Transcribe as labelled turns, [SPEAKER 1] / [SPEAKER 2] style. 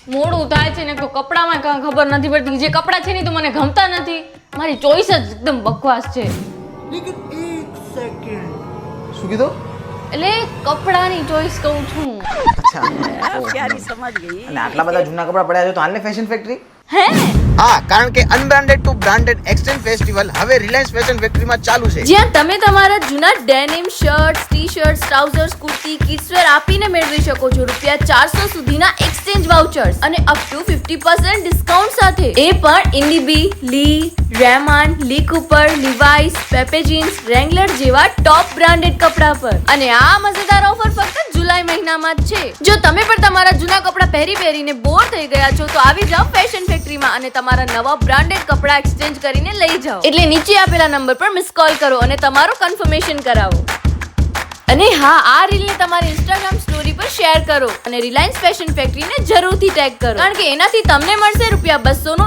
[SPEAKER 1] મોડું થાય છે ને તો કપડામાં કાંઈ ખબર નથી પડતી. જે કપડાં છે ને તો મને ગમતા નથી. મારી ચોઈસ જ એકદમ બકવાસ છે.
[SPEAKER 2] શું કીધું?
[SPEAKER 1] એટલે કપડાની ચોઈસ કહું છું.
[SPEAKER 2] અચ્છા
[SPEAKER 3] प्यारी समझ गई
[SPEAKER 2] અને આટલા બધા જૂના કપડા પડ્યા છે તો હાલને ફેશન ફેક્ટરી.
[SPEAKER 1] હે
[SPEAKER 2] હા, કારણ કે અનબ્રાન્ડેડ ટુ બ્રાન્ડેડ એક્સચેન્જ ફેસ્ટિવલ હવે રિલાયન્સ ફેશન ફેક્ટરીમાં ચાલુ છે.
[SPEAKER 1] જ્યાં તમે તમારા જૂના denim shirts, T-shirts, trousers, kurti, kidswear આપીને મેળવી શકો છો ₹400 સુધીના એક્સચેન્જ વાઉચર્સ અને અપ ટુ 50% ડિસ્કાઉન્ટ સાથે. એ પણ ઇન્ડીબી, લી, રેમાન, લી કૂપર, લિવાઇસ, પેપે જીન્સ, રેંગલર જેવા ટોપ બ્રાન્ડેડ કપડા પર. અને આ મજેદાર ઓફર ફક્ત જુલાઈ મહિનામાં જ છે. જો તમે પણ તમારા જૂના કપડા પહેરીને બોર થઈ ગયા છો તો આવી જાઓ ફેશન ફેક્ટરીમાં અને તમારા નવા બ્રાન્ડેડ કપડા એક્સચેન્જ કરીને લઈ જાઓ. એટલે નીચે આપેલા નંબર પર મિસ કોલ કરો અને તમારું કન્ફર્મેશન કરાવો. અને હા, આ રીલને તમારી ઇન્સ્ટાગ્રામ સ્ટોરી પર શેર કરો અને રિલાયન્સ ફેશન ફેક્ટરીને જરૂરથી ટેગ કરો, કારણ કે એનાથી તમને મળશે ₹200